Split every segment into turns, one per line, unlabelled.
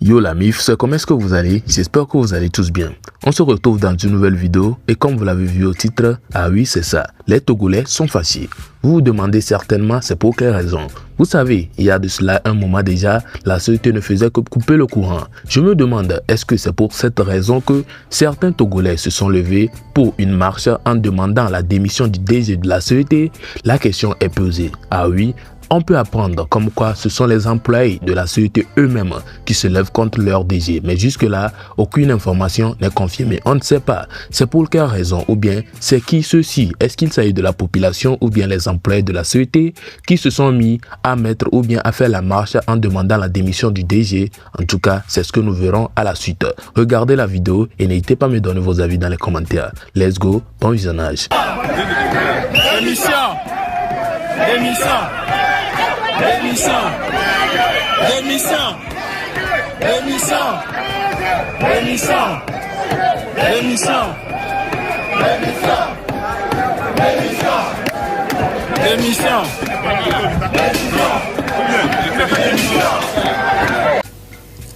Yo la MIF, comment est-ce que vous allez? J'espère que vous allez tous bien. On se retrouve dans une nouvelle vidéo et comme vous l'avez vu au titre, ah oui c'est ça, les Togolais sont fâchés. Vous vous demandez certainement c'est pour quelle raison. Vous savez, il y a de cela un moment déjà, la société ne faisait que couper le courant. Je me demande, est-ce que c'est pour cette raison que certains Togolais se sont levés pour une marche en demandant la démission du DG de la société? La question est posée. Ah oui, on peut apprendre comme quoi ce sont les employés de la société eux-mêmes qui se lèvent contre leur DG. Mais jusque-là, aucune information n'est confirmée. On ne sait pas. C'est pour quelle raison ou bien c'est qui ceux-ci? Est-ce qu'il s'agit de la population ou bien les employés de la société qui se sont mis à mettre ou bien à faire la marche en demandant la démission du DG? En tout cas, c'est ce que nous verrons à la suite. Regardez la vidéo et n'hésitez pas à me donner vos avis dans les commentaires. Let's go, bon visionnage.
Démission. Démission. Démission. Démission. Démission. Démission. Démission.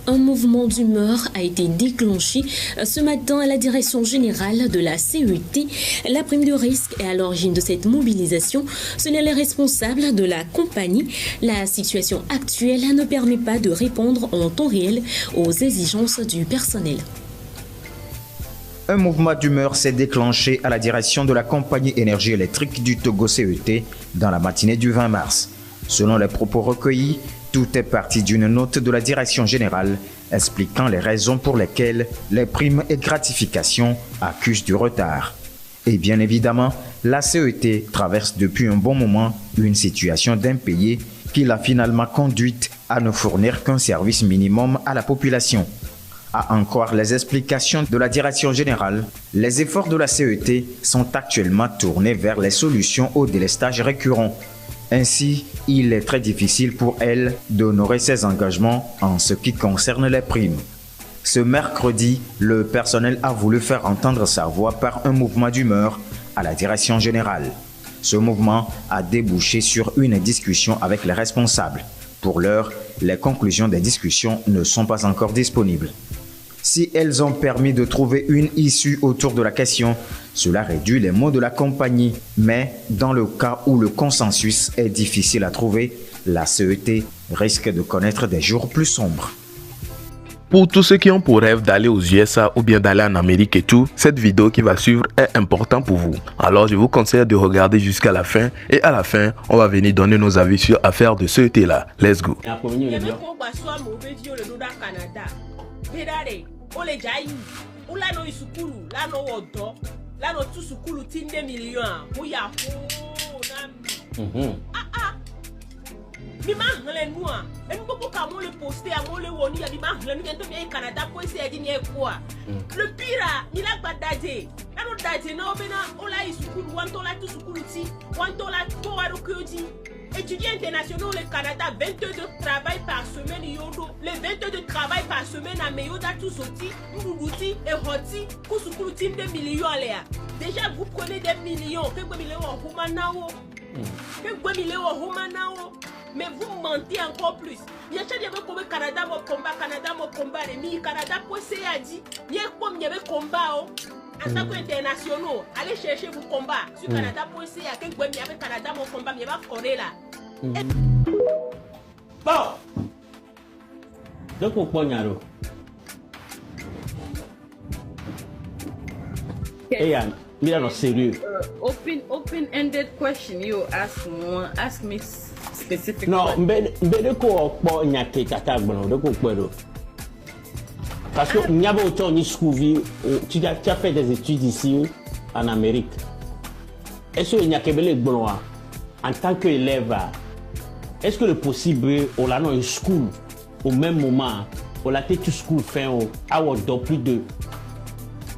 Un mouvement d'humeur a été déclenché ce matin à la direction générale de la CET. La prime de risque est à l'origine de cette mobilisation. Ce n'est les responsables de la compagnie. La situation actuelle ne permet pas de répondre en temps réel aux exigences du personnel.
Un mouvement d'humeur s'est déclenché à la direction de la compagnie énergie électrique du Togo CET dans la matinée du 20 mars. Selon les propos recueillis, tout est parti d'une note de la direction générale expliquant les raisons pour lesquelles les primes et gratifications accusent du retard. Et bien évidemment, la CET traverse depuis un bon moment une situation d'impayé qui l'a finalement conduite à ne fournir qu'un service minimum à la population. À en croire les explications de la direction générale, les efforts de la CET sont actuellement tournés vers les solutions au délestage récurrent. Ainsi, il est très difficile pour elle d'honorer ses engagements en ce qui concerne les primes. Ce mercredi, le personnel a voulu faire entendre sa voix par un mouvement d'humeur à la direction générale. Ce mouvement a débouché sur une discussion avec les responsables. Pour l'heure, les conclusions des discussions ne sont pas encore disponibles. Si elles ont permis de trouver une issue autour de la question, cela réduit les maux de la compagnie. Mais dans le cas où le consensus est difficile à trouver, la CET risque de connaître des jours plus sombres.
Pour tous ceux qui ont pour rêve d'aller aux USA ou bien d'aller en Amérique et tout, cette vidéo qui va suivre est importante pour vous. Alors je vous conseille de regarder jusqu'à la fin et à la fin, on va venir donner nos avis sur l'affaire de CET là. Let's go.
Mi ma hle noa e mi popo ka mo le poster a mo le woni ya mi ma hle no to mi Canada ko se e di ni e kwa le pire ni la gba daje la no daje na obena o la isukulu wan to la tu sukulu ti wan to la to wa do kyoti étudiants internationaux le Canada 20 heures de travail par semaine yodo les 20 heures de travail par semaine à meyoda tout sorti nduduti et hoti ku sukulu ti 2 millions alea déjà vous prenez des millions que millions en humanao que millions en humanao. Mais vous mentez encore plus. Il y a des gens qui Canada mon combat, mais Canada pour a dit, il y a comme il y avait combat en tant qu'internationaux, allez chercher vos combats. Sur Canada pour il y a quelqu'un qui avait Canada mon combat, mais il va correr là.
Bon. Donc on poignard. Hey, Mira no sérieux.
Open-ended question you ask me specific.
Non, mbede ko okpo nyake kata gbon de ko pedo. Parce que n'y a pas autant ni school tu as fait des études ici en Amérique. Est-ce que nyake bele gbon en tant qu'élève est-ce que le possible on l'a dans une school au même moment on l'a été school fin au avoir plus de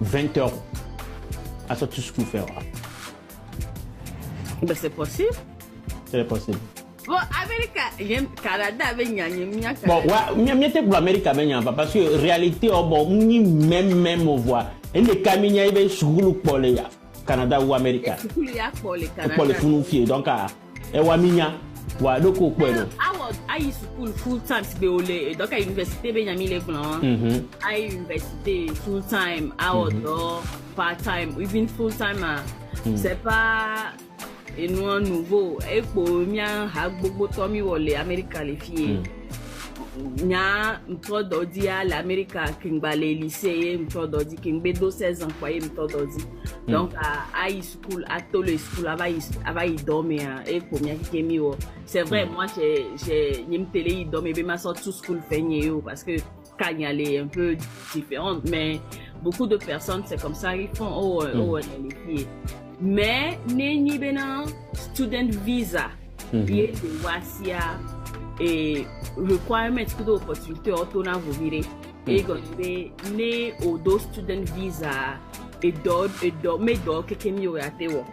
20 heures à ce school faire.
Ben c'est possible.
C'est possible.
Bon, Amérique, Canada,
bon, ouais, mais pour l'Amérique, parce que réalité, bon, même on voit. Et les camions, ils vont sur pour le Canada ou Amérique.
Pour les Canada.
Pour les fous, donc, et Waminia. Wa do ko kwero.
I used to school full time be ole donc à université Benjamin Leblanc. I université full time, outdoor, part time, even full time. C'est pas un nouveau et pour mien ha gbogbo to mi wole America les filles. Nya mto dodi à l'Amérique kingba les lycées mto dodi kingbe 16 ans quoi mto dodi. Donc à high school à tout le school ava dormir et pour mien qui mi wo. C'est vrai moi j'ai me télé dormir be ma sort tout school feigné parce que quand y allait un peu différente mais beaucoup de personnes c'est comme ça ils font les filles. Mais ni bena student visa et de wasia et requirement que d'opportunité autona vous virez et gombe ne au do student visa et do mais do que kemi o yatewo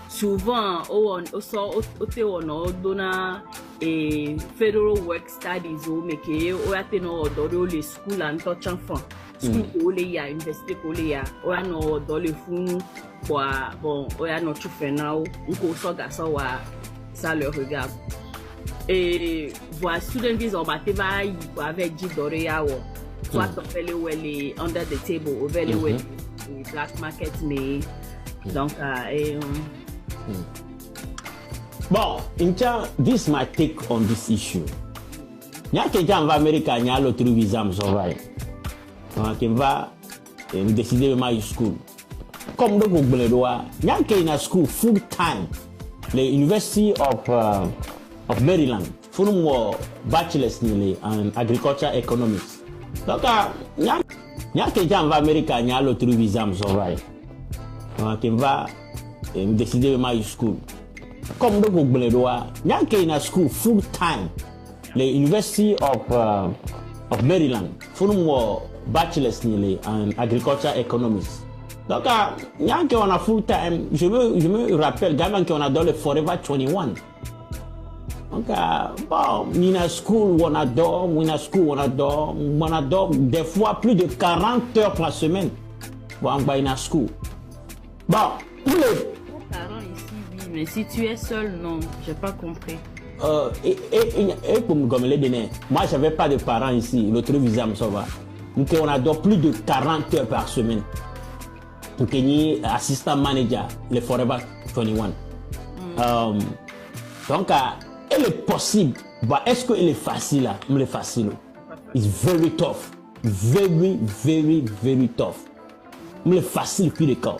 souvent on te on dona et federal work studies o mais que o yate no do le school and touch enfant school ko le ya université ko le ya o ya no do le funu quoi bon o ya no tu fait now ko so ga so wa ça le regarde. Et voilà, student visa on battait va avec $10 soit on fait les under the table on fait les black market mais donc
bon incha this my take on this issue nya ke jam va America nya lo tru visa so vai ke va décider ma school comme de google doa nya ke na school full time the University of Maryland for more bachelor's nearly and agriculture economics. Donc nya ke jam va America nya lo tru visa so vai ke va décider ma school comme de google doa nya ke na school full time the University of Maryland for more bachelor's nearly and agriculture economics. Donc nya ke on a full time je me rappelle gamin qu'on a dans le Forever 21. Donc bon mina school on adore des fois plus de 40 heures par semaine bon in school. Bon
les parents ici oui mais si tu es seul non j'ai pas compris.
Et pour me gommer les moi j'avais pas de parents ici l'autre visa me sauva donc on adore plus de 40 heures par semaine donc ni assistant manager le Forever 21 donc elle est possible bah est-ce que elle est facile là me facile it's very tough very tough me facile puis le cas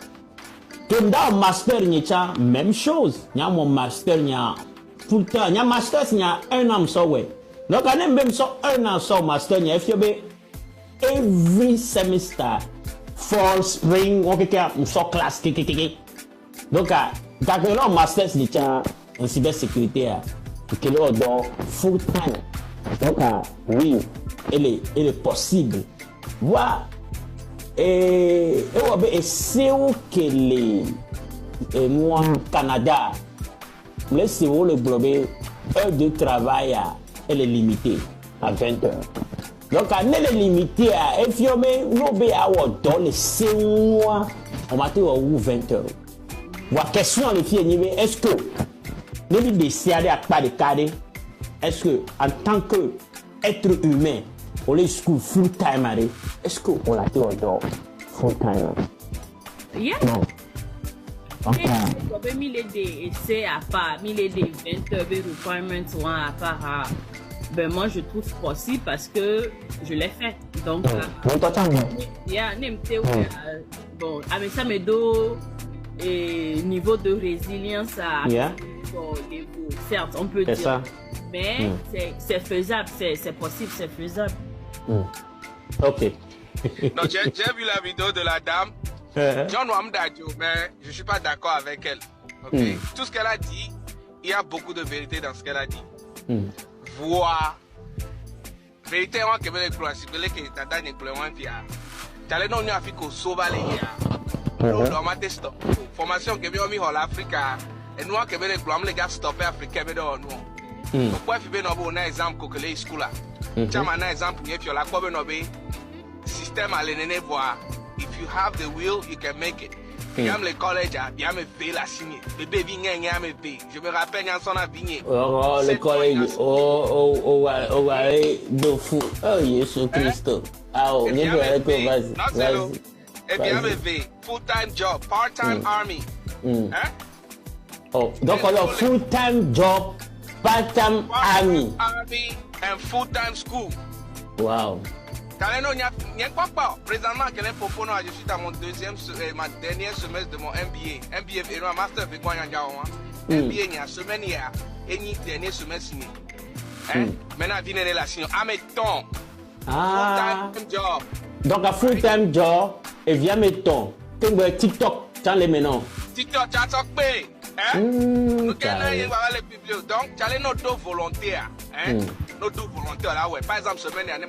que dans master nya même chose nya mon master nya full temps nya master nya un an so ouais donc on même so un an so master nya fiobe every semester fall spring on quelque so classe donc quand on master nya en cybersécurité que l'on donne full time. Donc, oui, elle est possible. Voilà. Et c'est où que les moi, Canada, c'est où le globe, heure de travail, elle est limitée à 20 heures. Donc, elle est limitée à FIOME, nous dans les 6 mois, on va te 20 heures. Voilà, question les filles, est-ce que nous décidons à pas de cadre. Est-ce que en tant que être humain, on est school full time est-ce que on l'a dit full time?
Yeah.
Non.
Okay. Mais essais à part, 20 heures de requirements à part. Ben moi je trouve possible parce que je l'ai fait. Donc bon, avec ça mes deux niveau de résilience à certes, on peut dire. Ça. Mais c'est faisable, c'est possible, c'est faisable.
Ok.
Non, j'ai vu la vidéo de la dame. John Wamdadio, mais je ne suis pas d'accord avec elle. Okay? Tout ce qu'elle a dit, il y a beaucoup de vérité dans ce qu'elle a dit. Voir. Vérité, on peut les croire. Si vous voulez que tu as des problèmes, tu as non Afrique au sauval. Formation que nous avons en Afrique. Et nous, que les grands les gars stoppés africains, mais non. Pourquoi il faut un exemple que les schools là? Tu as un exemple, il y a la quoi système à l'ennemi voir. If you have the will, you can make it. Bien le collège, bien me payer la signe. Bébé vient me payer. Je me rappelle, il y a son vigné.
Oh, le collège. Oh, de fou. Oh, Jésus Christ. Ah, oh, vas-y.
Et bien me payer. Full-time job, part-time army. Hein?
Oh, donc alors, full-time job, part-time army.
Army and full-time school.
Wow.
Présentement, je suis dans mon ma dernière semestre de mon MBA. MBA, et ma master, MBA, il y a semaine, il y a une dernière semestre. Maintenant, il y a la signature. À mes temps. Full-time job.
Donc, un full-time job, et via mes temps. TikTok, tu as les maintenant.
TikTok, tu as TikTok. Donc, tu as nos deux volontaires. Nos deux volontaires là, ouais. Par exemple, semaine dernière,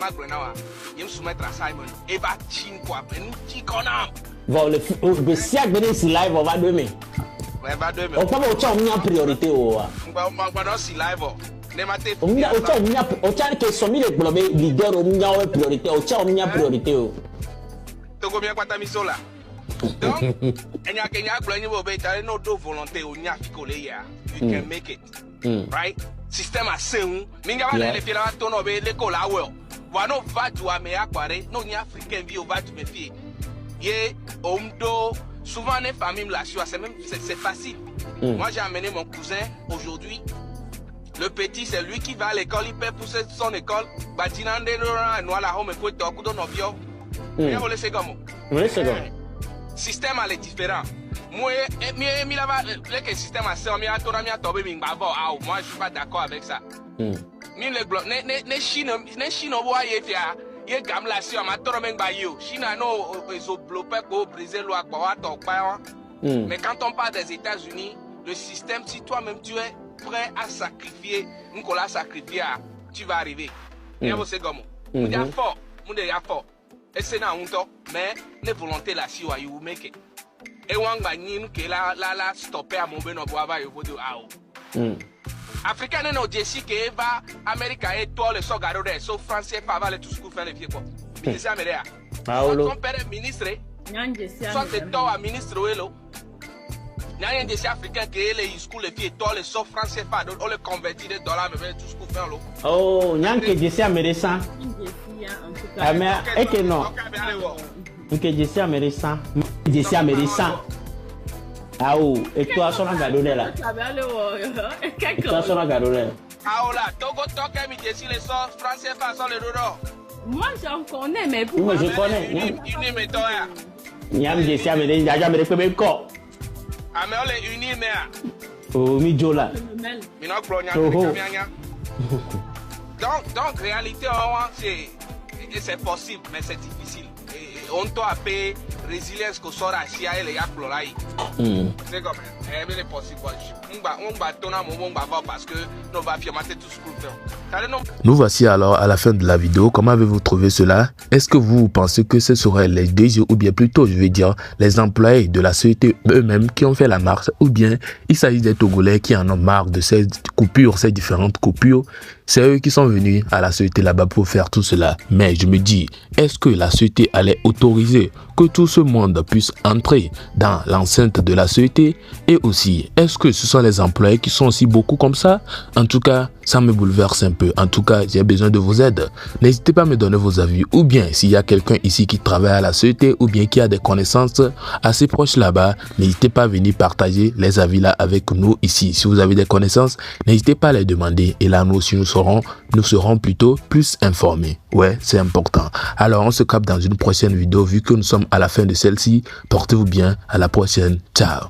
je me soumettre à Simon. Et va chine quoi, mais nous chiconam.
Bon, le siècle de ce live, on va demain.
Ouais, va demain.
On peut pas en priorité. On
va dans ce live.
On tient que son mille globés leader au milieu de priorité. On tient au milieu de priorité.
Tu combien quoi ta mission là? Donc, il y a quelqu'un qui a nos deux volontés au Nia Ficolé. You can make it. Right? Système assez où? Minga va les filles là, ton obé l'école là ouais. Wano va du amé aquaré, non ni africain vie au va du méfier. Yé, omdo, souvent les familles là, c'est facile. Moi j'ai amené mon cousin aujourd'hui. Le petit c'est lui qui va à l'école, il paie pour son école. Batinande noa la home pour toi coup de novio. Mais on le sait comment.
Oui c'est bon.
Système est différent. Moi, le système est moi je suis pas d'accord avec ça. Les Chine, il gamme la si ma Chine no pour briser loi mais quand on parle des États-Unis, le système, si toi-même tu es prêt à sacrifier, tu vas arriver. C'est comme fort, fort. Et c'est mais les volontés là si you make it. Et on va que la stopper à mon beno boava yo vodo ao. Africain no jesi que va Amérique et toi le sogaro de so français pas va le tout school faire les vieux quoi. Ministre américain. Ton père est ministre. Soit c'est toi ministre welo. Nyan jesi africain que les school les filles toi le so français pas on le convertir des dollars mais tout school faire lo. Oh,
nyan que jesi américain. Ah mais est que non. Ok, jesi américain. Jesi américain. Ah oh, et toi sur la gadonelle là. Et toi sur la gadonelle.
Ah oh là, Togo toque mi jesi les sorts français pas sur les dodo.
Moi j'en connais mais pour
moi je connais.
Uni mais toi.
Niam jesi américain, déjà américain même quoi.
Ah mais on est uni mais.
Oh mi jola.
Mi no klo nya. Donc réalité c'est possible mais c'est difficile. On doit payer résilience que sort à Chia et les Yaplolaï. C'est comme c'est possible. On va tourner un moment parce que nous va firmer tout ce qu'on fait.
Nous voici alors à la fin de la vidéo. Comment avez-vous trouvé cela? Est-ce que vous pensez que ce seraient les DG ou bien plutôt, je vais dire, les employés de la société eux-mêmes qui ont fait la marche ou bien il s'agit des Togolais qui en ont marre de ces coupures, ces différentes coupures? C'est eux qui sont venus à la société là-bas pour faire tout cela. Mais je me dis, est-ce que la société allait autoriser que tout ce monde puisse entrer dans l'enceinte de la société? Et aussi, est-ce que ce sont les employés qui sont aussi beaucoup comme ça? En tout cas, ça me bouleverse un peu. En tout cas, j'ai besoin de vos aides. N'hésitez pas à me donner vos avis. Ou bien, s'il y a quelqu'un ici qui travaille à la société ou bien qui a des connaissances assez proches là-bas, n'hésitez pas à venir partager les avis là avec nous ici. Si vous avez des connaissances, n'hésitez pas à les demander. Et là, nous aussi, nous serons plutôt plus informés. Ouais, c'est important. Alors, on se capte dans une prochaine vidéo. Vu que nous sommes à la fin de celle-ci, portez-vous bien. À la prochaine. Ciao.